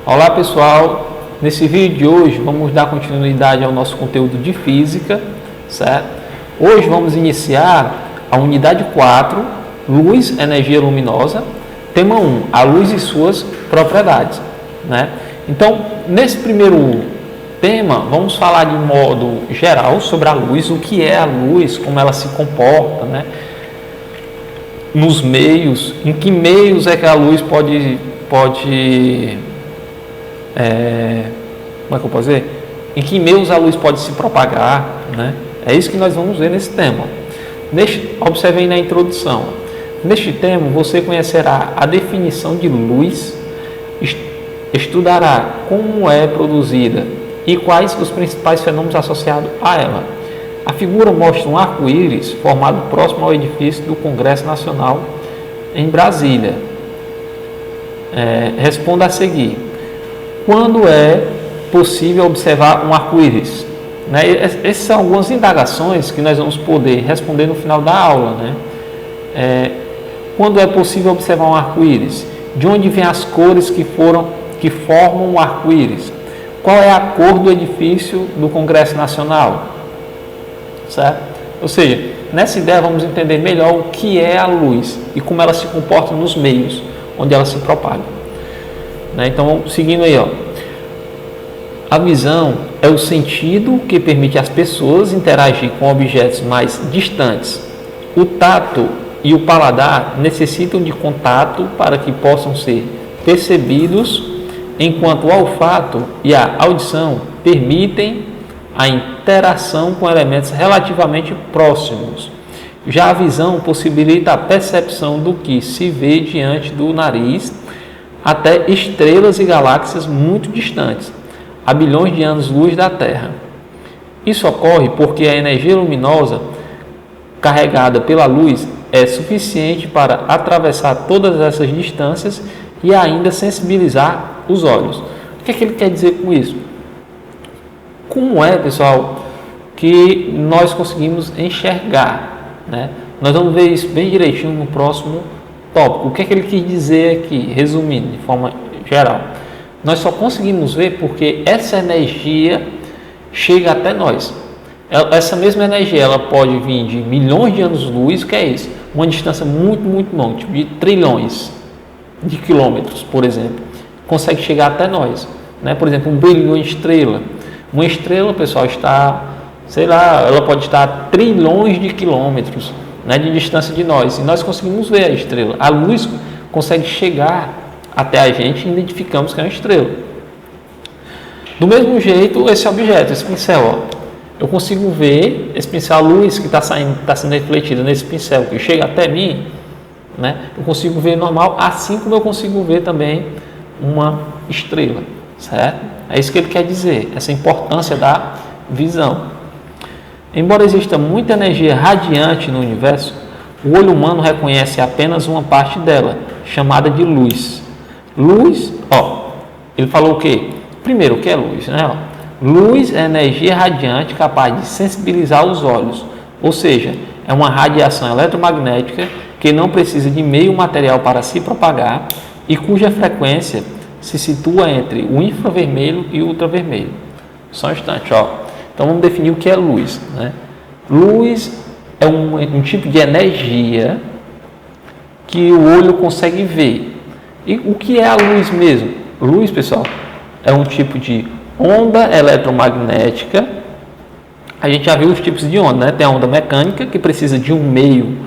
Olá pessoal, nesse vídeo de hoje vamos dar continuidade ao nosso conteúdo de física, certo? Hoje vamos iniciar a unidade 4, luz, energia luminosa, tema 1, a luz e suas propriedades, né? Então, nesse primeiro tema, vamos falar de modo geral sobre a luz, o que é a luz, como ela se comporta, né? Nos meios, em que meios é que a luz pode como é que eu posso dizer? Em que meios a luz pode se propagar, né? É isso que nós vamos ver nesse tema. Observe aí na introdução. Neste tema, você conhecerá a definição de luz, estudará como é produzida e quais os principais fenômenos associados a ela. A figura mostra um arco-íris formado próximo ao edifício do Congresso Nacional em Brasília. Responda a seguir. Quando é possível observar um arco-íris? Né? Essas são algumas indagações que nós vamos poder responder no final da aula. Né? Quando é possível observar um arco-íris? De onde vêm as cores que formam um arco-íris? Qual é a cor do edifício do Congresso Nacional? Certo? Ou seja, nessa ideia vamos entender melhor o que é a luz e como ela se comporta nos meios onde ela se propaga. Né? Então, seguindo aí, ó. A visão é o sentido que permite às pessoas interagir com objetos mais distantes. O tato e o paladar necessitam de contato para que possam ser percebidos, enquanto o olfato e a audição permitem a interação com elementos relativamente próximos. Já a visão possibilita a percepção do que se vê diante do nariz, até estrelas e galáxias muito distantes, a bilhões de anos-luz da Terra. Isso ocorre porque a energia luminosa carregada pela luz é suficiente para atravessar todas essas distâncias e ainda sensibilizar os olhos. O que é que ele quer dizer com isso? Como é, pessoal, que nós conseguimos enxergar, né? Nós vamos ver isso bem direitinho no próximo tópico. O que é que ele quis dizer aqui, resumindo, de forma geral? Nós só conseguimos ver porque essa energia chega até nós. Essa mesma energia, ela pode vir de milhões de anos-luz, o que é isso? Uma distância muito, muito longa, tipo de trilhões de quilômetros, por exemplo. Consegue chegar até nós, né? Por exemplo, um brilho de uma estrela. Uma estrela, pessoal, está, sei lá, ela pode estar a trilhões de quilômetros, né, de distância de nós, e nós conseguimos ver a estrela. A luz consegue chegar até a gente e identificamos que é uma estrela. Do mesmo jeito, esse objeto, esse pincel, ó, eu consigo ver esse pincel, a luz que está sendo refletida nesse pincel, que chega até mim, né, eu consigo ver normal, assim como eu consigo ver também uma estrela, certo? É isso que ele quer dizer, essa importância da visão. Embora exista muita energia radiante no universo, o olho humano reconhece apenas uma parte dela, chamada de luz. Luz, ó, ele falou o quê? Primeiro, o que é luz, né? Ó, luz é energia radiante capaz de sensibilizar os olhos, ou seja, é uma radiação eletromagnética que não precisa de meio material para se propagar e cuja frequência se situa entre o infravermelho e o ultravermelho. Só um instante, ó. Então vamos definir o que é luz, né? Luz é um tipo de energia que o olho consegue ver. E o que é a luz mesmo? Luz, pessoal, é um tipo de onda eletromagnética. A gente já viu os tipos de onda, né? Tem a onda mecânica, que precisa de um meio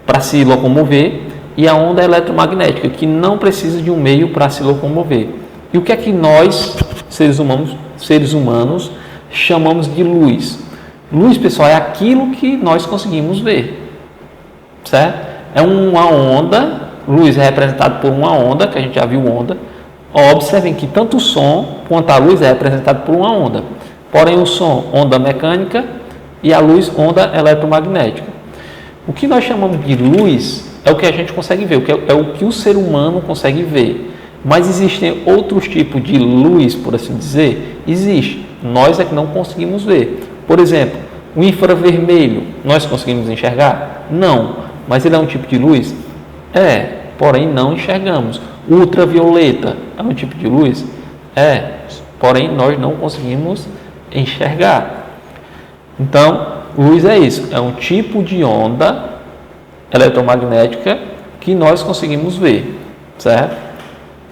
para se locomover, e a onda eletromagnética, que não precisa de um meio para se locomover. E o que é que nós, seres humanos, chamamos de luz? Luz, pessoal, é aquilo que nós conseguimos ver, certo? É uma onda, luz é representado por uma onda, que a gente já viu onda. Observem que tanto o som quanto a luz é representado por uma onda. Porém, o som, onda mecânica, e a luz, onda eletromagnética. O que nós chamamos de luz é o que a gente consegue ver, é o que o ser humano consegue ver. Mas existem outros tipos de luz, por assim dizer? Existe. Nós é que não conseguimos ver. Por exemplo, o infravermelho, nós conseguimos enxergar? Não. Mas ele é um tipo de luz? É, porém não enxergamos. Ultravioleta é um tipo de luz? Porém nós não conseguimos enxergar. Então, luz é isso, é um tipo de onda eletromagnética que nós conseguimos ver, certo?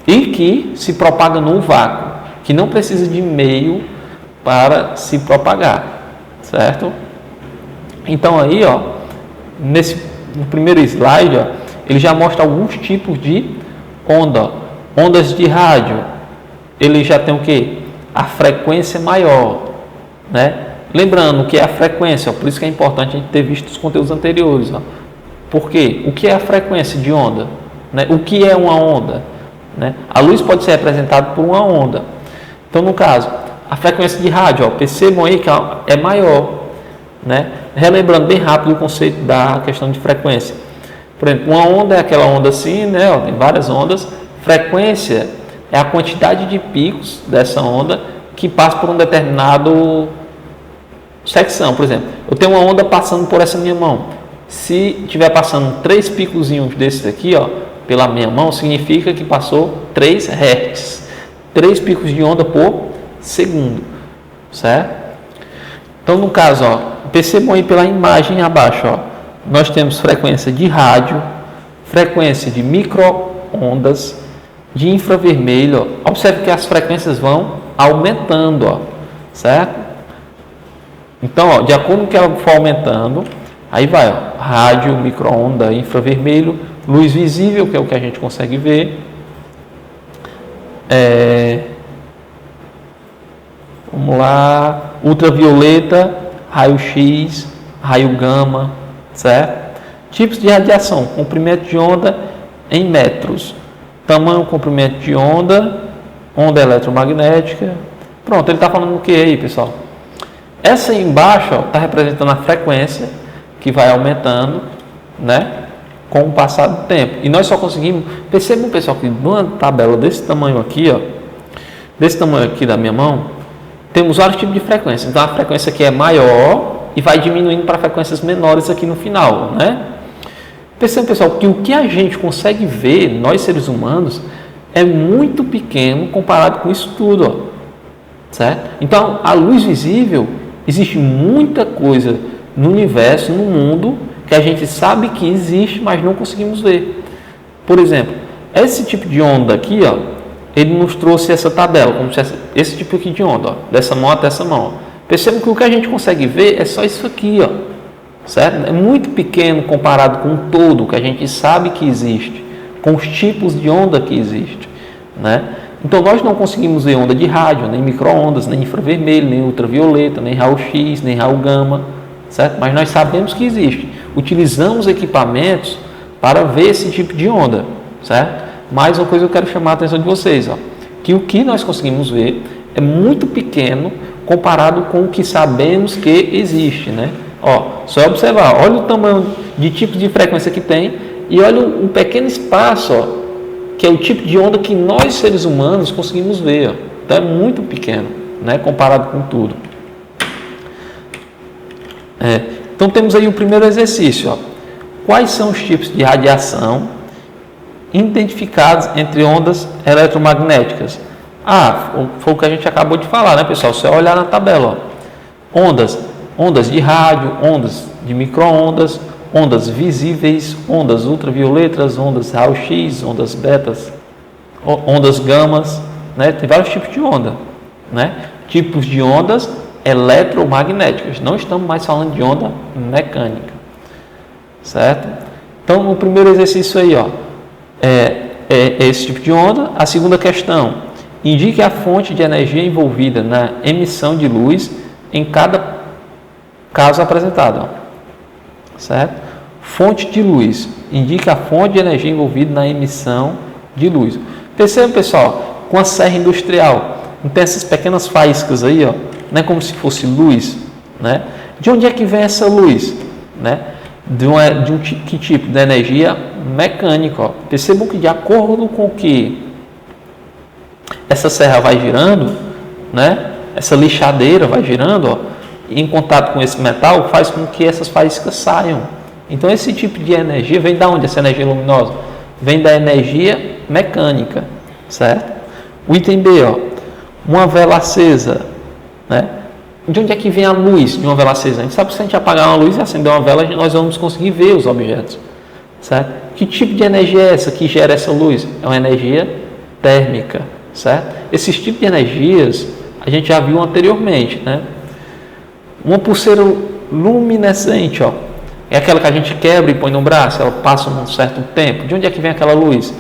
E que se propaga no vácuo, que não precisa de meio para se propagar, certo? Então aí, no primeiro slide, ele já mostra alguns tipos de onda. Ondas de rádio, ele já tem o quê? A frequência maior, né? Lembrando que é a frequência, por isso que é importante a gente ter visto os conteúdos anteriores. Por quê? O que é a frequência de onda? Né? O que é uma onda? Né? A luz pode ser representada por uma onda. Então, no caso, a frequência de rádio, percebam aí que é maior. Né? Relembrando bem rápido o conceito da questão de frequência. Por exemplo, uma onda é aquela onda assim, né? Tem várias ondas. Frequência é a quantidade de picos dessa onda que passa por um determinado secção. Por exemplo, eu tenho uma onda passando por essa minha mão. Se estiver passando 3 picozinhos desses aqui, pela minha mão, significa que passou 3 Hz. 3 picos de onda por segundo, certo? Então, no caso, percebam aí pela imagem abaixo, nós temos frequência de rádio, frequência de micro-ondas, de infravermelho. Observe que as frequências vão aumentando, certo? Então, de acordo com que ela for aumentando, aí vai, rádio, micro-onda, infravermelho, luz visível, que é o que a gente consegue ver. Vamos lá, ultravioleta, raio-x, raio gama, certo? Tipos de radiação, comprimento de onda em metros, tamanho, comprimento de onda, onda eletromagnética. Pronto, ele está falando o que aí, pessoal? Essa aí embaixo está representando a frequência que vai aumentando, né, com o passar do tempo. E nós só conseguimos, percebam, pessoal, que numa tabela desse tamanho aqui, desse tamanho aqui da minha mão, temos vários tipos de frequência. Então a frequência aqui é maior e vai diminuindo para frequências menores aqui no final, né? Percebam, pessoal, que o que a gente consegue ver, nós seres humanos, é muito pequeno comparado com isso tudo, certo? Então a luz visível, existe muita coisa no universo, no mundo, que a gente sabe que existe, mas não conseguimos ver. Por exemplo, esse tipo de onda aqui, ele nos trouxe essa tabela, como se esse tipo aqui de onda, dessa mão até essa mão. Percebam que o que a gente consegue ver é só isso aqui, certo? É muito pequeno comparado com o todo que a gente sabe que existe, com os tipos de onda que existe, né? Então nós não conseguimos ver onda de rádio, nem micro-ondas, nem infravermelho, nem ultravioleta, nem raio-x, nem raio gama, certo? Mas nós sabemos que existe. Utilizamos equipamentos para ver esse tipo de onda, certo? Mais uma coisa que eu quero chamar a atenção de vocês, que o que nós conseguimos ver é muito pequeno comparado com o que sabemos que existe, né? Só observar, olha o tamanho de tipo de frequência que tem e olha um pequeno espaço, que é o tipo de onda que nós seres humanos conseguimos ver, Então é muito pequeno, né, comparado com tudo. Então temos aí o primeiro exercício, Quais são os tipos de radiação identificados entre ondas eletromagnéticas? Foi o que a gente acabou de falar, né, pessoal? Só olhar na tabela, ondas de rádio, ondas de micro-ondas, ondas visíveis, ondas ultravioletas, ondas raio-x, ondas betas, ondas gamas, né? Tem vários tipos de onda, né? Tipos de ondas eletromagnéticas. Não estamos mais falando de onda mecânica, certo? Então, no primeiro exercício aí, é esse tipo de onda. A segunda questão: indique a fonte de energia envolvida na emissão de luz em cada caso apresentado, certo? Fonte de luz. Indique a fonte de energia envolvida na emissão de luz. Percebam, pessoal, com a serra industrial, não tem essas pequenas faíscas aí, não é como se fosse luz, né? De onde é que vem essa luz, né? Que tipo de energia mecânica, Percebam que de acordo com que essa serra vai girando, né? Essa lixadeira vai girando, em contato com esse metal, faz com que essas faíscas saiam. Então esse tipo de energia vem da onde? Essa energia luminosa vem da energia mecânica, certo? O item B, ó, uma vela acesa, né? De onde é que vem a luz de uma vela acesa? A gente sabe que se a gente apagar uma luz e acender uma vela, nós vamos conseguir ver os objetos, certo? Que tipo de energia é essa que gera essa luz? É uma energia térmica, certo? Esses tipos de energias a gente já viu anteriormente, né? Uma pulseira luminescente, ó, é aquela que a gente quebra e põe no braço, ela passa um certo tempo. De onde é que vem aquela luz?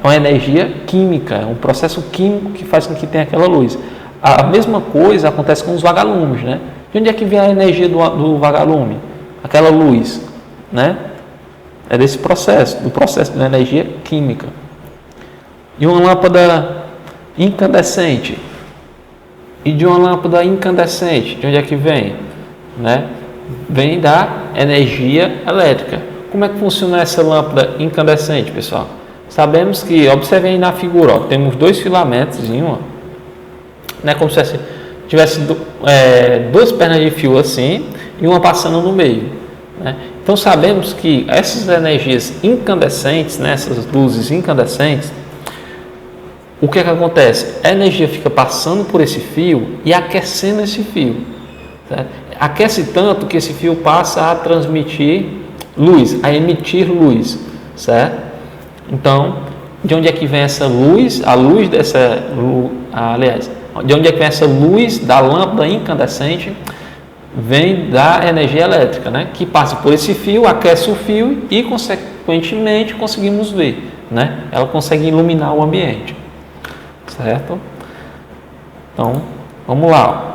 É uma energia química, é um processo químico que faz com que tenha aquela luz. A mesma coisa acontece com os vagalumes, né? De onde é que vem a energia do vagalume? Aquela luz, né? É desse processo, do processo da energia química. E uma lâmpada incandescente. E de uma lâmpada incandescente, de onde é que vem? Né? Vem da energia elétrica. Como é que funciona essa lâmpada incandescente, pessoal? Sabemos que, observem aí na figura, ó, temos dois filamentos, né, como se tivesse duas pernas de fio assim e uma passando no meio, né? Então sabemos que essas energias incandescentes, né, essas luzes incandescentes, o que é que acontece? A energia fica passando por esse fio e aquecendo esse fio, certo? Aquece tanto que esse fio passa a transmitir luz, a emitir luz, certo? Então, de onde é que vem essa luz? A luz dessa, aliás, de onde é que vem essa luz da lâmpada incandescente? Vem da energia elétrica, né? Que passa por esse fio, aquece o fio e, consequentemente, conseguimos ver, né? Ela consegue iluminar o ambiente, certo? Então, vamos lá.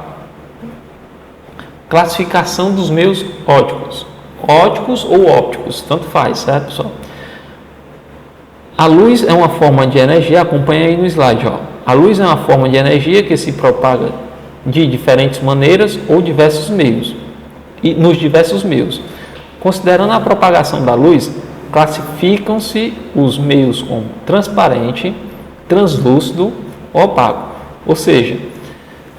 Classificação dos meios ópticos. Ópticos ou ópticos, tanto faz, certo, pessoal? A luz é uma forma de energia, acompanha aí no slide, ó. A luz é uma forma de energia que se propaga de diferentes maneiras ou diversos meios, e nos diversos meios. Considerando a propagação da luz, classificam-se os meios como transparente, translúcido, opaco. Ou seja,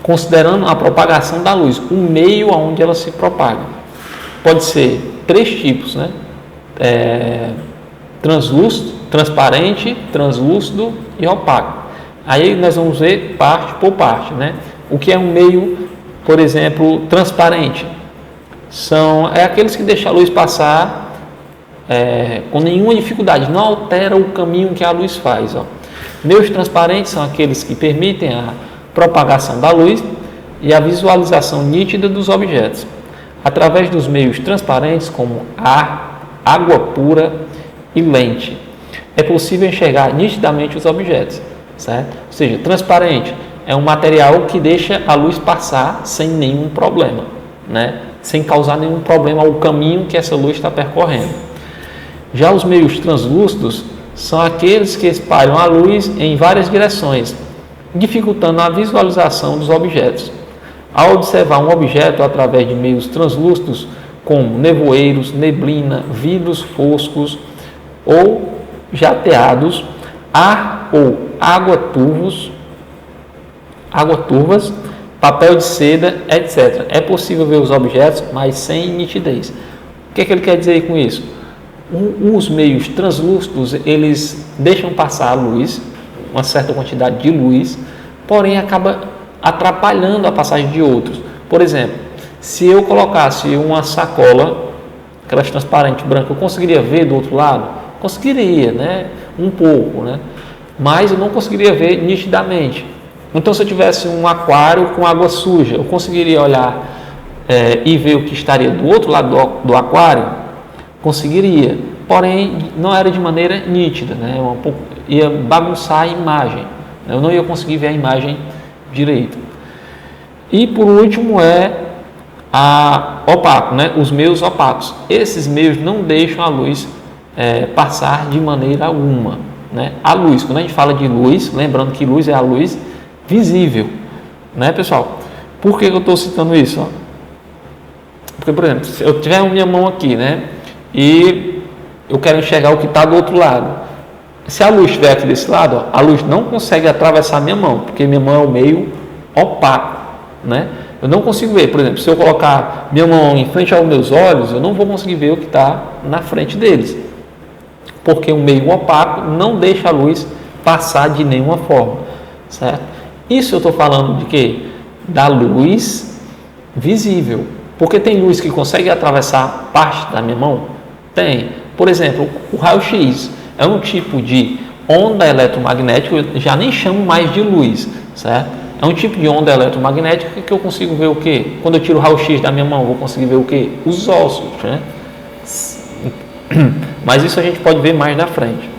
considerando a propagação da luz, o meio aonde ela se propaga. Pode ser três tipos, né? Translúcido, transparente, translúcido e opaco. Aí nós vamos ver parte por parte, né? O que é um meio, por exemplo, transparente? É aqueles que deixam a luz passar com nenhuma dificuldade, não altera o caminho que a luz faz, ó. Meios transparentes são aqueles que permitem a propagação da luz e a visualização nítida dos objetos. Através dos meios transparentes, como ar, água pura e lente, é possível enxergar nitidamente os objetos, certo? Ou seja, transparente é um material que deixa a luz passar sem nenhum problema, né? Sem causar nenhum problema ao caminho que essa luz está percorrendo. Já os meios translúcidos são aqueles que espalham a luz em várias direções, dificultando a visualização dos objetos. Ao observar um objeto através de meios translúcidos, como nevoeiros, neblina, vidros foscos ou jateados, ar ou água turvas, papel de seda, etc. É possível ver os objetos, mas sem nitidez. O que é que ele quer dizer aí com isso? Os meios translúcidos, eles deixam passar a luz, uma certa quantidade de luz, porém acaba atrapalhando a passagem de outros. Por exemplo, se eu colocasse uma sacola, aquelas transparente branca, eu conseguiria ver do outro lado? Conseguiria, né? Um pouco, né? Mas eu não conseguiria ver nitidamente. Então, se eu tivesse um aquário com água suja, eu conseguiria olhar e ver o que estaria do outro lado do aquário? Conseguiria, porém não era de maneira nítida, né? Ia bagunçar a imagem, eu não ia conseguir ver a imagem direito. E por último opaco, né? Os meios opacos. Esses meios não deixam a luz passar de maneira alguma, né? A luz, quando a gente fala de luz, lembrando que luz é a luz visível, né, pessoal? Por que eu estou citando isso? Ó? Porque, por exemplo, se eu tiver a minha mão aqui, né, e eu quero enxergar o que está do outro lado, se a luz estiver aqui desse lado, ó, a luz não consegue atravessar a minha mão, porque minha mão é o meio opaco, né? Eu não consigo ver. Por exemplo, se eu colocar minha mão em frente aos meus olhos, eu não vou conseguir ver o que está na frente deles, porque o meio opaco não deixa a luz passar de nenhuma forma, certo? Isso eu estou falando de quê? Da luz visível, porque tem luz que consegue atravessar parte da minha mão? Tem. Por exemplo, o raio-x é um tipo de onda eletromagnética, eu já nem chamo mais de luz, certo? É um tipo de onda eletromagnética que eu consigo ver o quê? Quando eu tiro o raio-x da minha mão, eu vou conseguir ver o quê? Os ossos, né? Mas isso a gente pode ver mais na frente.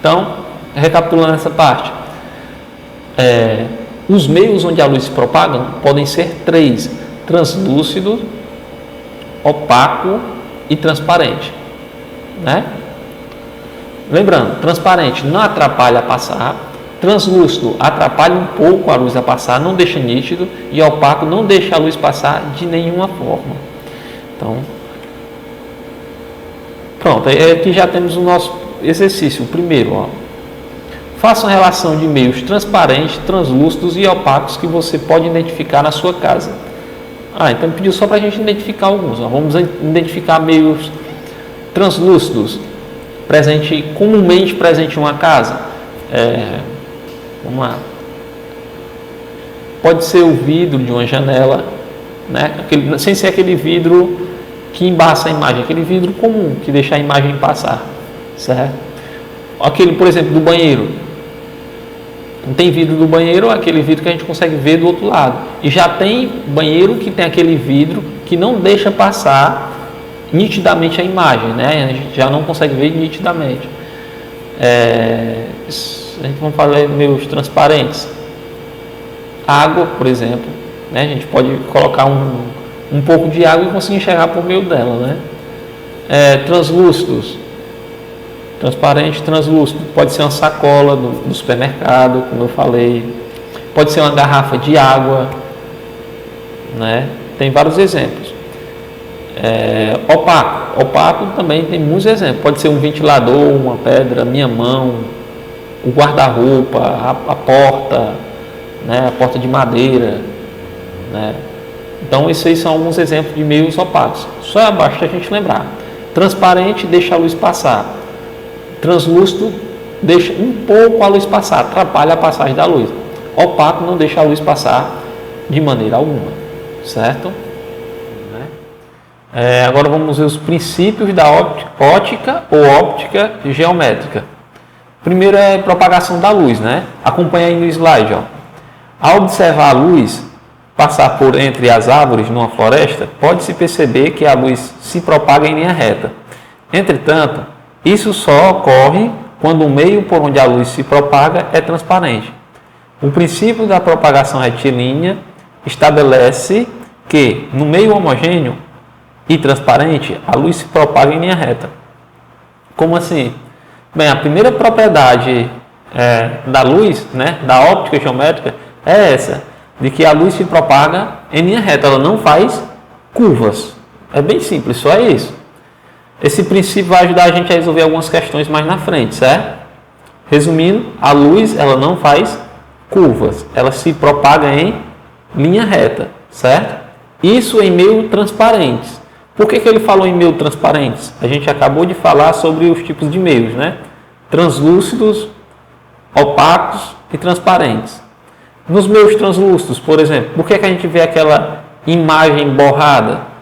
Então, recapitulando essa parte, os meios onde a luz se propaga podem ser 3: translúcido, opaco e transparente, né? Lembrando, transparente não atrapalha a passar, translúcido atrapalha um pouco a luz a passar, não deixa nítido, e opaco não deixa a luz passar de nenhuma forma. Então, pronto, aqui já temos o nosso exercício. O primeiro, ó. Faça uma relação de meios transparentes, translúcidos e opacos que você pode identificar na sua casa. Então pediu só para a gente identificar alguns. Ó. Vamos identificar meios translúcidos, comumente presente em uma casa. Vamos lá. Pode ser o vidro de uma janela, né? Sem ser aquele vidro que embaça a imagem, aquele vidro comum que deixa a imagem passar, certo? Aquele, por exemplo, do banheiro. Não tem vidro do banheiro, aquele vidro que a gente consegue ver do outro lado. E já tem banheiro que tem aquele vidro que não deixa passar nitidamente a imagem, né? A gente já não consegue ver nitidamente. A gente vai falar de meios transparentes. Água, por exemplo, né? A gente pode colocar um pouco de água e conseguir enxergar por meio dela, né? Translúcidos. Transparente, translúcido. Pode ser uma sacola do supermercado, como eu falei. Pode ser uma garrafa de água, né? Tem vários exemplos. Opaco. Opaco também tem muitos exemplos. Pode ser um ventilador, uma pedra, minha mão, o guarda-roupa, a porta, né? A porta de madeira, né? Então, esses aí são alguns exemplos de meios opacos. Só basta a gente lembrar. Transparente, deixa a luz passar. Translúcido, deixa um pouco a luz passar, atrapalha a passagem da luz. Opaco não deixa a luz passar de maneira alguma, certo? Agora vamos ver os princípios da ótica ou óptica geométrica. Primeiro é propagação da luz, né? Acompanha aí no slide, ó. Ao observar a luz passar por entre as árvores numa floresta, pode-se perceber que a luz se propaga em linha reta. Entretanto, isso só ocorre quando o meio por onde a luz se propaga é transparente. O princípio da propagação retilínea estabelece que, no meio homogêneo e transparente, a luz se propaga em linha reta. Como assim? Bem, a primeira propriedade da luz, né, da óptica geométrica, é essa, de que a luz se propaga em linha reta, ela não faz curvas. É bem simples, só é isso. Esse princípio vai ajudar a gente a resolver algumas questões mais na frente, certo? Resumindo, a luz ela não faz curvas, ela se propaga em linha reta, certo? Isso em meio transparentes. Por que ele falou em meio transparentes? A gente acabou de falar sobre os tipos de meios, né? Translúcidos, opacos e transparentes. Nos meios translúcidos, por exemplo, por que a gente vê aquela imagem borrada?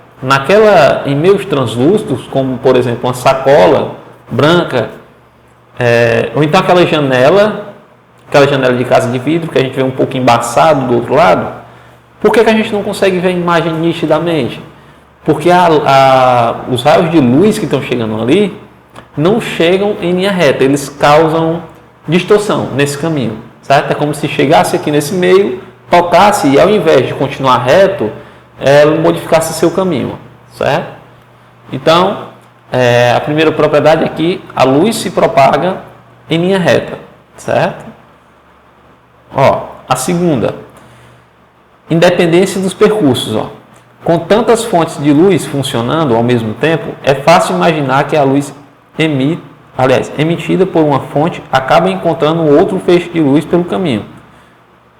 Em meios translúcidos, como por exemplo uma sacola branca, ou então aquela janela de casa de vidro que a gente vê um pouco embaçado do outro lado, por que a gente não consegue ver a imagem nitidamente? Porque os raios de luz que estão chegando ali não chegam em linha reta, eles causam distorção nesse caminho, certo? É como se chegasse aqui nesse meio, tocasse e ao invés de continuar reto, ela modificasse seu caminho, certo? Então, a primeira propriedade aqui, a luz se propaga em linha reta, certo? A segunda, independência dos percursos. Com tantas fontes de luz funcionando ao mesmo tempo, é fácil imaginar que a luz emitida por uma fonte acaba encontrando outro feixe de luz pelo caminho.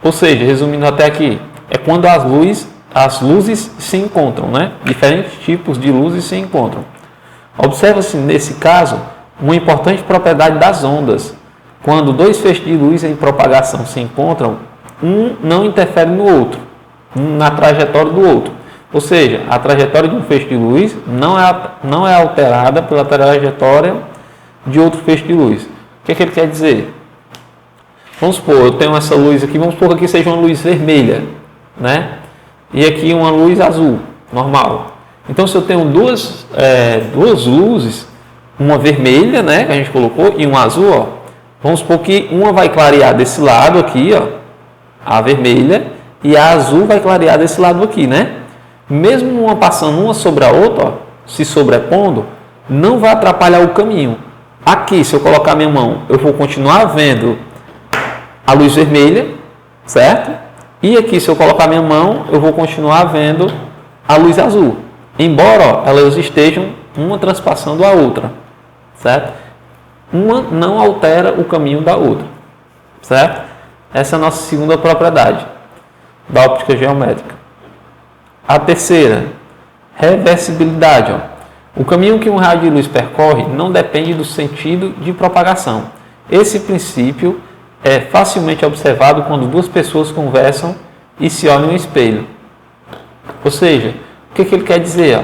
Ou seja, resumindo até aqui, é quando as luzes se encontram, né? Diferentes tipos de luzes se encontram. Observa-se nesse caso uma importante propriedade das ondas. quando dois feixes de luz em propagação se encontram, um não interfere no outro, na trajetória do outro. Ou seja, a trajetória de um feixe de luz não é alterada pela trajetória de outro feixe de luz. O que ele quer dizer? Vamos supor, eu tenho essa luz aqui, vamos supor que aqui seja uma luz vermelha, né? E aqui uma luz azul, normal. Então, se eu tenho duas luzes, uma vermelha, né, que a gente colocou, e uma azul, ó, vamos supor que uma vai clarear desse lado aqui, ó, a vermelha, e a azul vai clarear desse lado aqui, né? Mesmo uma passando uma sobre a outra, ó, se sobrepondo, não vai atrapalhar o caminho. Aqui, se eu colocar minha mão, eu vou continuar vendo a luz vermelha, certo? E aqui, se eu colocar minha mão, eu vou continuar vendo a luz azul. Embora ó, elas estejam uma transpassando a outra, certo? Uma não altera o caminho da outra, certo? Essa é a nossa segunda propriedade da óptica geométrica. A terceira, reversibilidade. Ó. O caminho que um raio de luz percorre não depende do sentido de propagação. Esse princípio é facilmente observado quando duas pessoas conversam e se olham no espelho. Ou seja, o que ele quer dizer?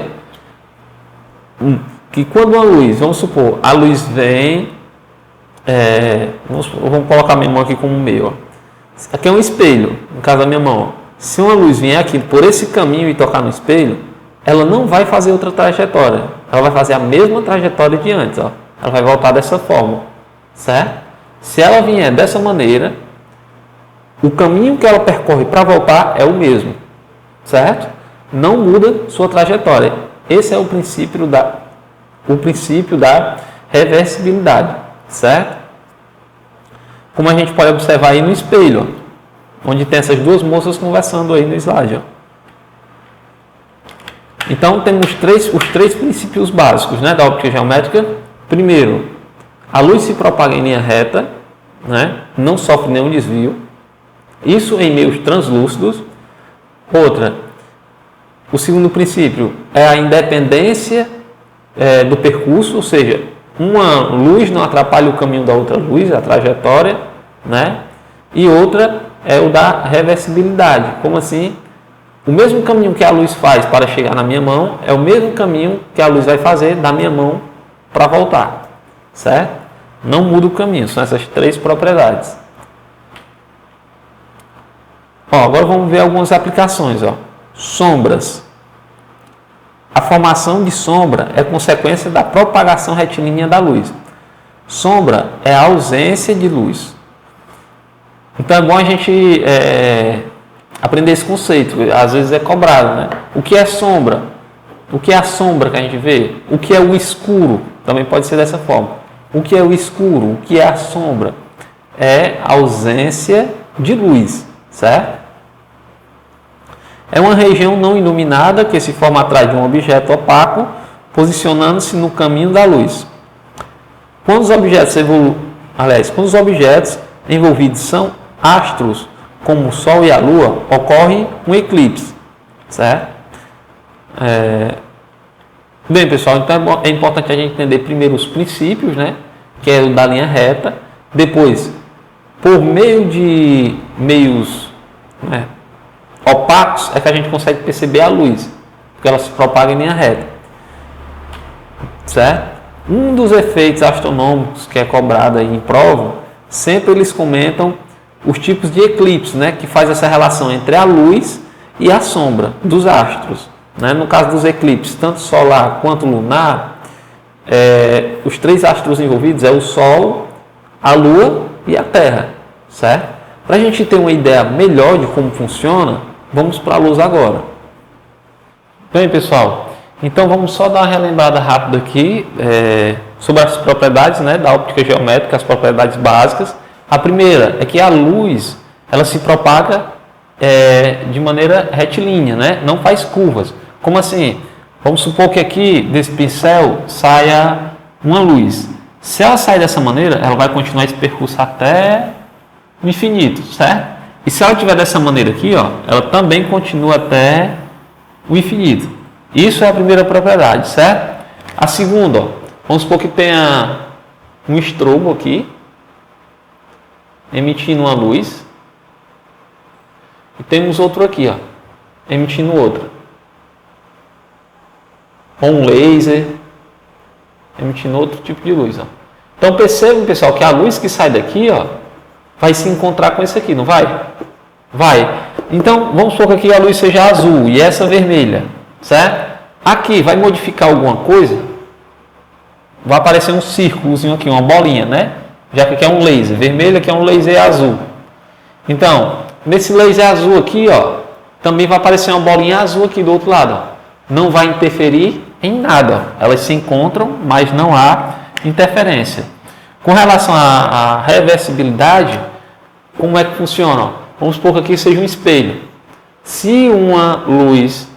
Ó? Que quando uma luz, vamos supor, a luz vem, vamos colocar a minha mão aqui como meio. Ó. Aqui é um espelho, no caso da minha mão. Ó. Se uma luz vier aqui por esse caminho e tocar no espelho, ela não vai fazer outra trajetória. Ela vai fazer a mesma trajetória de antes. Ó. Ela vai voltar dessa forma, certo? Se ela vier dessa maneira, o caminho que ela percorre para voltar é o mesmo, certo? Não muda sua trajetória. Esse é o princípio da reversibilidade, certo? Como a gente pode observar aí no espelho, ó, onde tem essas duas moças conversando aí no slide. Ó. Então, temos os três princípios básicos, né, da óptica geométrica. Primeiro, a luz se propaga em linha reta, né, não sofre nenhum desvio. Isso em meios translúcidos. Outra, o segundo princípio é a independência do percurso, ou seja, uma luz não atrapalha o caminho da outra luz, a trajetória, né? E outra é o da reversibilidade. Como assim? O mesmo caminho que a luz faz para chegar na minha mão é o mesmo caminho que a luz vai fazer da minha mão para voltar, certo? Não muda o caminho, são essas três propriedades. Ó, agora vamos ver algumas aplicações. Ó. Sombras. A formação de sombra é consequência da propagação retilínea da luz. Sombra é a ausência de luz. Então é bom a gente aprender esse conceito, às vezes é cobrado, né? O que é sombra? O que é a sombra que a gente vê? O que é o escuro? Também pode ser dessa forma. O que é o escuro? O que é a sombra? É a ausência de luz, certo? É uma região não iluminada que se forma atrás de um objeto opaco, posicionando-se no caminho da luz. Quando os objetos envolvidos são astros, como o Sol e a Lua, ocorre um eclipse, certo? Bem, pessoal, então é importante a gente entender primeiro os princípios, né? Que é o da linha reta. Depois, por meio de meios opacos, é que a gente consegue perceber a luz, porque ela se propaga em linha reta, certo? Um dos efeitos astronômicos que é cobrado aí em prova, sempre eles comentam os tipos de eclipse, né? Que faz essa relação entre a luz e a sombra dos astros. Né? No caso dos eclipses, tanto solar quanto lunar, os três astros envolvidos é o Sol, a Lua e a Terra, certo? Para a gente ter uma ideia melhor de como funciona, vamos para a luz agora. Bem, pessoal, então vamos só dar uma relembrada rápida aqui sobre as propriedades, né, da óptica geométrica, as propriedades básicas. A primeira é que a luz ela se propaga de maneira retilínea, né? Não faz curvas. Como assim? Vamos supor que aqui desse pincel saia uma luz. Se ela sair dessa maneira, ela vai continuar esse percurso até o infinito, certo? E se ela estiver dessa maneira aqui, ó, ela também continua até o infinito. Isso é a primeira propriedade, certo? A segunda, ó, vamos supor que tenha um estrobo aqui, emitindo uma luz. E temos outro aqui, ó, emitindo outra. Ou um laser, emitindo outro tipo de luz, ó. Então percebam, pessoal, que a luz que sai daqui, ó, vai se encontrar com esse aqui, não vai? Vai. Então, vamos supor que aqui a luz seja azul e essa vermelha, certo? Aqui, vai modificar alguma coisa? Vai aparecer um círculozinho aqui, uma bolinha, né? Já que aqui é um laser vermelho, aqui é um laser azul. Então, nesse laser azul aqui, ó, também vai aparecer uma bolinha azul aqui do outro lado, ó. Não vai interferir em nada, ó. Elas se encontram, mas não há interferência. Com relação à reversibilidade, como é que funciona? Ó? Vamos supor que aqui seja um espelho. Se uma luz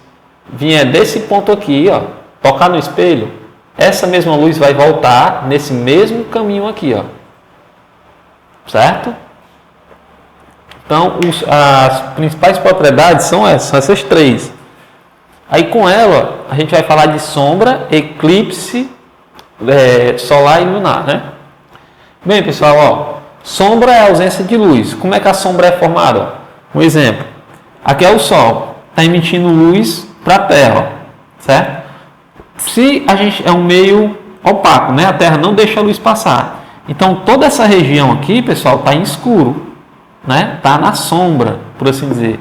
vier desse ponto aqui, ó, tocar no espelho, essa mesma luz vai voltar nesse mesmo caminho aqui, ó. Certo? Então, as principais propriedades são essas três. Aí com ela, a gente vai falar de sombra, eclipse, solar e lunar, né? Bem, pessoal, ó, sombra é a ausência de luz. Como é que a sombra é formada? Um exemplo. Aqui é o Sol, está emitindo luz para a Terra, certo? Se a gente é um meio opaco, né? A Terra não deixa a luz passar. Então toda essa região aqui, pessoal, está em escuro, né? Está na sombra, por assim dizer,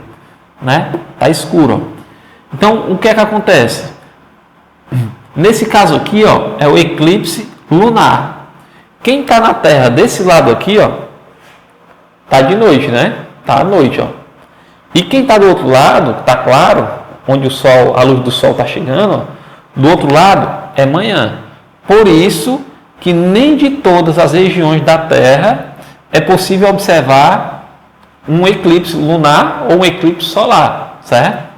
né? Está escuro. Então o que é que acontece? Nesse caso aqui, ó, é o eclipse lunar. Quem está na Terra desse lado aqui, ó, tá de noite, né? Tá à noite, ó. E quem está do outro lado, que tá claro, onde o sol, a luz do sol está chegando, ó, do outro lado é manhã. Por isso que nem de todas as regiões da Terra é possível observar um eclipse lunar ou um eclipse solar, certo?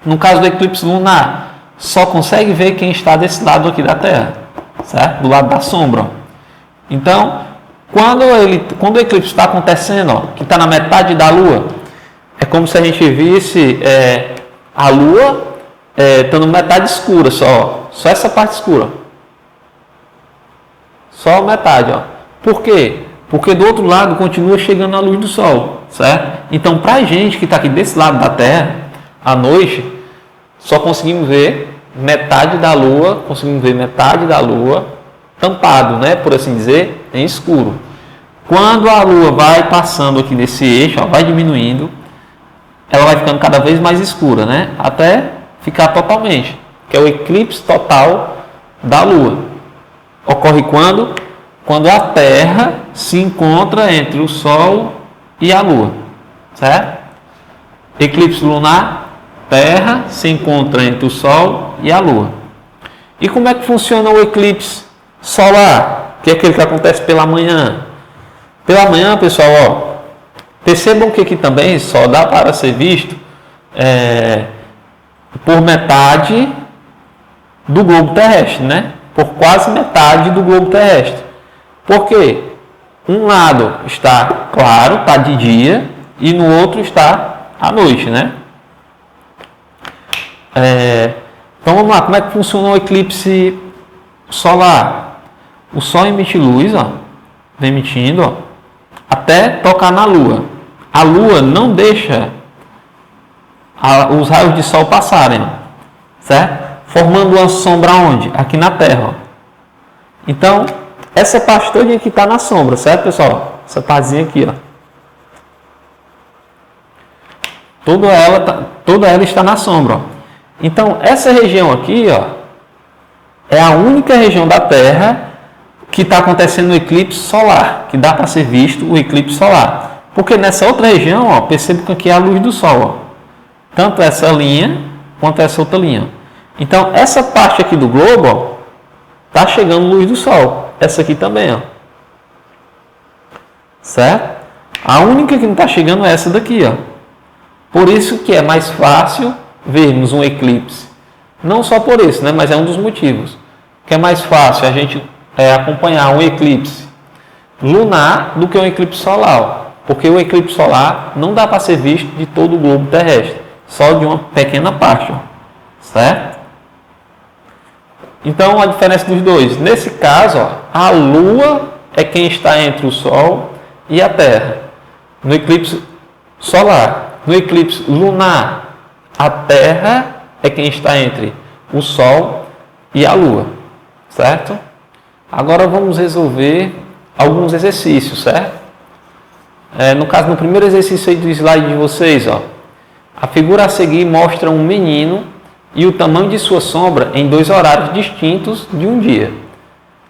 No caso do eclipse lunar, só consegue ver quem está desse lado aqui da Terra, certo? Do lado da sombra, ó. Então, quando o eclipse está acontecendo, ó, que está na metade da Lua, é como se a gente visse a Lua estando metade escura, só essa parte escura. Só metade, ó. Por quê? Porque do outro lado continua chegando a luz do Sol, certo? Então, para a gente que está aqui desse lado da Terra, à noite, só conseguimos ver metade da Lua, tampado, né, por assim dizer, em escuro. Quando a Lua vai passando aqui nesse eixo, ó, vai diminuindo, ela vai ficando cada vez mais escura, né, até ficar totalmente, que é o eclipse total da Lua. Ocorre quando? Quando a Terra se encontra entre o Sol e a Lua, certo? Eclipse lunar, Terra se encontra entre o Sol e a Lua. E como é que funciona o eclipse solar, que é aquele que acontece pela manhã? Pela manhã, pessoal, ó, percebam que aqui também só dá para ser visto por metade do globo terrestre, né? Por quase metade do globo terrestre. Por quê? Um lado está claro, está de dia, e no outro está à noite, né? Então vamos lá, como é que funciona o eclipse solar? O Sol emite luz, ó, vem emitindo, ó, até tocar na Lua. A Lua não deixa os raios de Sol passarem, ó, certo? Formando uma sombra onde? Aqui na Terra, ó. Então, essa parte toda aqui está na sombra, certo, pessoal? Essa partezinha aqui, ó. Toda ela está na sombra, ó. Então, essa região aqui, ó, é a única região da Terra que está acontecendo o eclipse solar, que dá para ser visto o eclipse solar. Porque nessa outra região, ó, percebo que aqui é a luz do Sol, ó. Tanto essa linha quanto essa outra linha. Então, essa parte aqui do globo, ó, tá chegando luz do Sol. Essa aqui também, ó. Certo? A única que não está chegando é essa daqui, ó. Por isso que é mais fácil vermos um eclipse. Não só por isso, né? Mas é um dos motivos. Que é mais fácil a gente acompanhar um eclipse lunar do que um eclipse solar, ó. Porque o eclipse solar não dá para ser visto de todo o globo terrestre. Só de uma pequena parte, ó. Certo? Então, a diferença dos dois. Nesse caso, ó, a Lua é quem está entre o Sol e a Terra. No eclipse solar, no eclipse lunar, a Terra é quem está entre o Sol e a Lua, certo? Agora vamos resolver alguns exercícios, certo? No caso, no primeiro exercício aí do slide de vocês, ó, a figura a seguir mostra um menino e o tamanho de sua sombra em 2 horários distintos de um dia.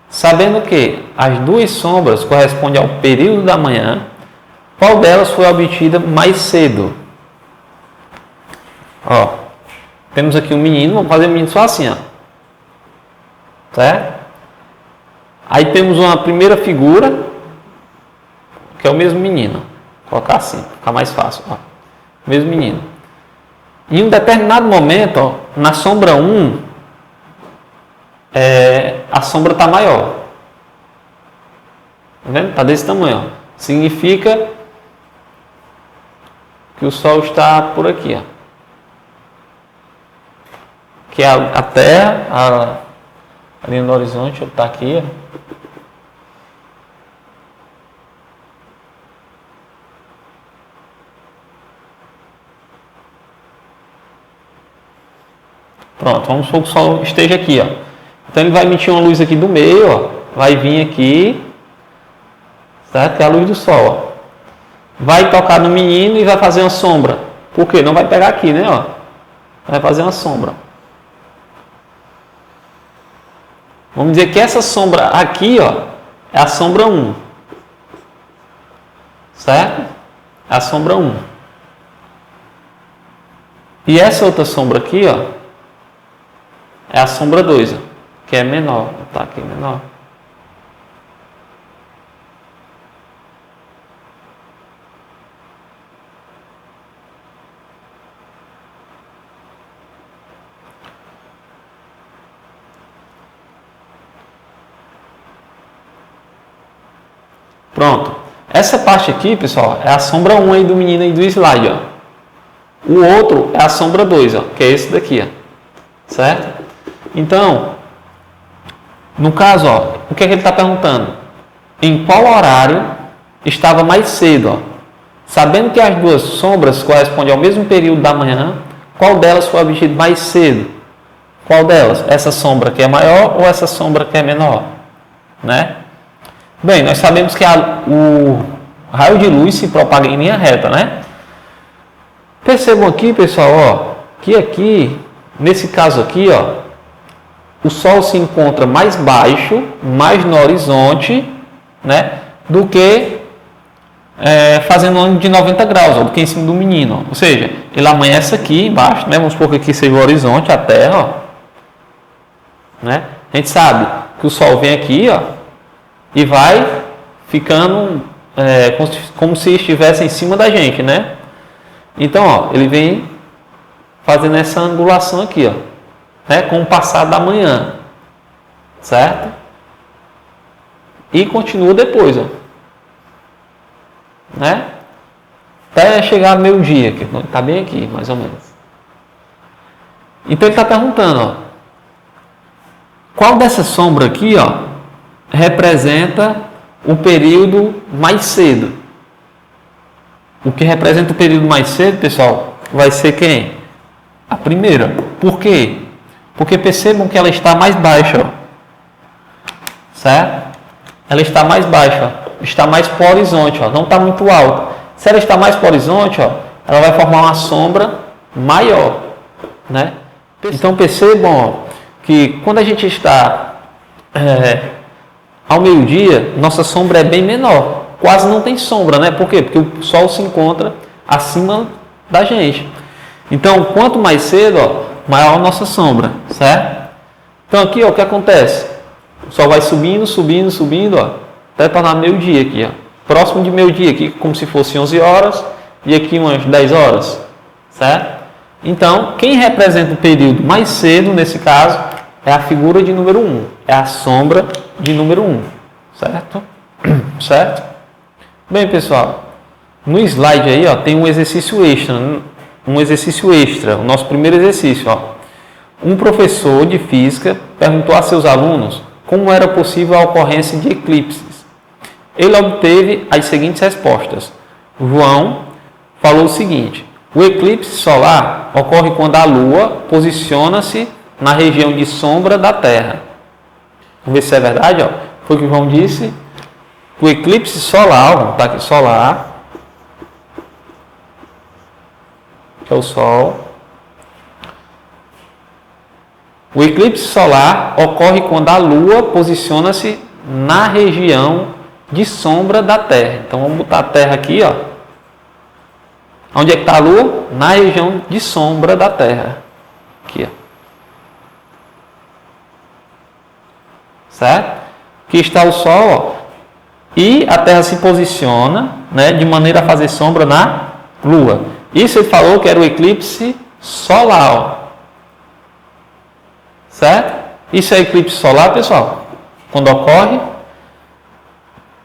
Sabendo que as 2 sombras correspondem ao período da manhã, qual delas foi obtida mais cedo? Ó, temos aqui um menino, vamos fazer o menino só assim, ó. Certo? Aí temos uma primeira figura, que é o mesmo menino. Vou colocar assim, fica mais fácil. Ó. Mesmo menino. Em um determinado momento, ó, na sombra 1, a sombra está maior. Tá vendo? Está desse tamanho. Ó. Significa que o Sol está por aqui. Ó. Que é a Terra, a linha do horizonte está aqui. Ó. Pronto, vamos supor que o Sol esteja aqui, ó. Então ele vai emitir uma luz aqui do meio, ó. Vai vir aqui, certo? Que é a luz do Sol, ó. Vai tocar no menino e vai fazer uma sombra. Por quê? Não vai pegar aqui, né, ó. Vai fazer uma sombra. Vamos dizer que essa sombra aqui, ó, é a sombra 1. Certo? É a sombra 1. E essa outra sombra aqui, ó, é a sombra 2, ó, que é menor. Tá aqui, menor. Pronto. Essa parte aqui, pessoal, é a sombra 1 aí do menino aí do slide, ó. O outro é a sombra 2, ó, que é esse daqui, ó. Certo? Então, no caso, ó, o que é que ele está perguntando? Em qual horário estava mais cedo? Ó? Sabendo que as 2 sombras correspondem ao mesmo período da manhã, qual delas foi obtido mais cedo? Qual delas? Essa sombra que é maior ou essa sombra que é menor? Né? Bem, nós sabemos que o raio de luz se propaga em linha reta, né? Percebam aqui, pessoal, ó, que aqui, nesse caso aqui, ó, o Sol se encontra mais baixo, mais no horizonte, né, do que fazendo um ângulo de 90 graus, ó, do que em cima do menino. Ó. Ou seja, ele amanhece aqui embaixo, né, vamos supor que aqui seja o horizonte, a Terra. Ó, né? A gente sabe que o Sol vem aqui, ó, e vai ficando como se estivesse em cima da gente, né? Então, ó, ele vem fazendo essa angulação aqui, ó. Né, com o passar da manhã, certo? E continua depois, ó, né? Até chegar meio-dia, que está bem aqui, mais ou menos. Então ele está perguntando, ó, qual dessa sombra aqui, ó, representa o período mais cedo? O que representa o período mais cedo, pessoal, vai ser quem? A primeira. Por quê? Porque percebam que ela está mais baixa, ó. Certo? Ela está mais baixa, ó. Está mais para o horizonte, ó. Não está muito alta. Se ela está mais para o horizonte, ó, ela vai formar uma sombra maior, né? Então percebam, ó, que quando a gente está ao meio-dia, nossa sombra é bem menor. Quase não tem sombra, né? Por quê? Porque o Sol se encontra acima da gente. Então, quanto mais cedo, ó, maior a nossa sombra, certo? Então aqui, ó, o que acontece? O Sol vai subindo, subindo, subindo, ó, até tornar meio-dia aqui, ó. Próximo de meio-dia aqui, como se fosse 11 horas, e aqui umas 10 horas, certo? Então, quem representa o período mais cedo, nesse caso, é a figura de número 1, é a sombra de número 1, certo? Certo? Bem, pessoal, no slide aí, ó, tem um exercício extra, o nosso primeiro exercício, ó. Um professor de física perguntou a seus alunos como era possível a ocorrência de eclipses ele obteve as seguintes respostas. João falou o seguinte: o eclipse solar ocorre quando a Lua posiciona-se na região de sombra da Terra. Vamos ver se é verdade. Ó. Foi o que o João disse. O eclipse solar, vamos botar aqui solar, que é o Sol. O eclipse solar ocorre quando a Lua posiciona-se na região de sombra da Terra. Então vamos botar a Terra aqui, ó. Onde é que está a Lua? Na região de sombra da Terra. Aqui, ó. Certo? Aqui está o Sol, ó. E a Terra se posiciona, né, de maneira a fazer sombra na Lua. Isso ele falou que era o eclipse solar, ó. Certo? Isso é eclipse solar, pessoal? Quando ocorre?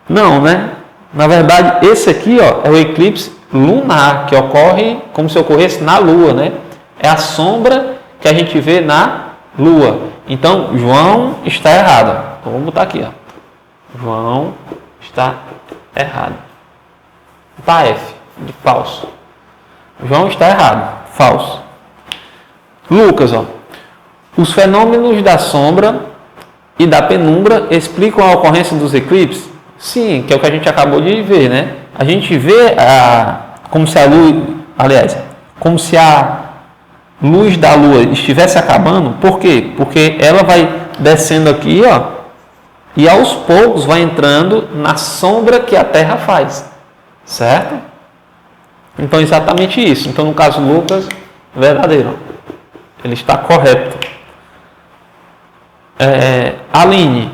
Não, né? Na verdade, esse aqui, ó, é o eclipse lunar, que ocorre como se ocorresse na Lua, né? É a sombra que a gente vê na Lua. Então, João está errado. Então, vamos botar aqui, ó. João está errado. Tá, F, de falso. João está errado. Falso. Lucas, ó. Os fenômenos da sombra e da penumbra explicam a ocorrência dos eclipses? Sim, que é o que a gente acabou de ver, né? A gente vê como se a luz, aliás, como se a luz da Lua estivesse acabando. Por quê? Porque ela vai descendo aqui, ó, e aos poucos vai entrando na sombra que a Terra faz, certo? Então, exatamente isso. Então, no caso Lucas, verdadeiro. Ele está correto. Aline,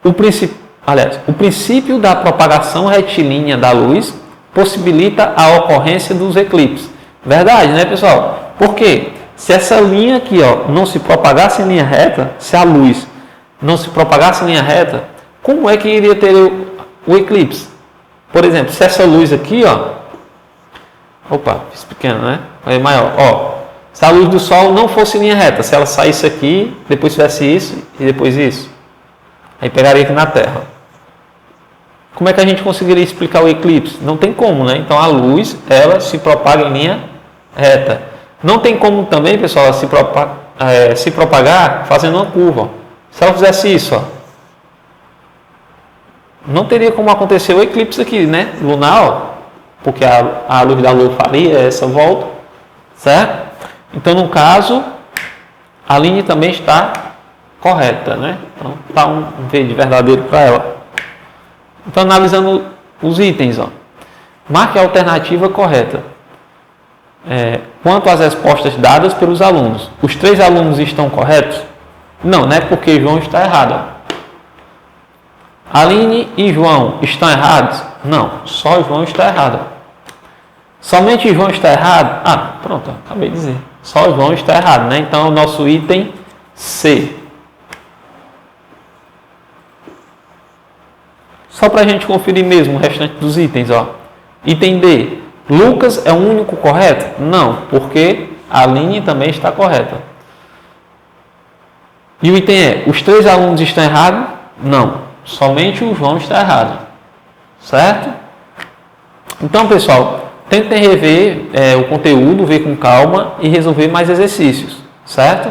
o princípio da propagação retilínea da luz possibilita a ocorrência dos eclipses. Verdade, né, pessoal? Por quê? Se essa linha aqui, ó, não se propagasse em linha reta, se a luz não se propagasse em linha reta, como é que iria ter o eclipse? Por exemplo, se essa luz aqui, ó, opa, fiz pequeno, né? É maior, ó. Se a luz do Sol não fosse em linha reta, se ela saísse aqui, depois tivesse isso e depois isso, aí pegaria aqui na Terra. Como é que a gente conseguiria explicar o eclipse? Não tem como, né? Então a luz, ela se propaga em linha reta. Não tem como também, pessoal, ela se propagar fazendo uma curva. Se ela fizesse isso, ó, não teria como acontecer o eclipse aqui, né? Lunar, ó, porque a luz da Lua faria essa volta, certo? Então, no caso, a linha também está correta, né? Então, está um V de verdadeiro para ela. Então, analisando os itens, ó. Marque a alternativa correta. Quanto às respostas dadas pelos alunos. Os 3 alunos estão corretos? Não, né? Porque João está errado. Ó. Aline e João estão errados? Não, só João está errado. Somente João está errado? Ah, pronto, acabei de dizer. Só João está errado, né? Então, o nosso item C. Só para a gente conferir mesmo o restante dos itens, ó. Item D. Lucas é o único correto? Não, porque a Aline também está correta. E o item E. Os 3 alunos estão errados? Não, somente o João está errado. Certo? Então, pessoal, tentem rever o conteúdo, ver com calma e resolver mais exercícios, certo?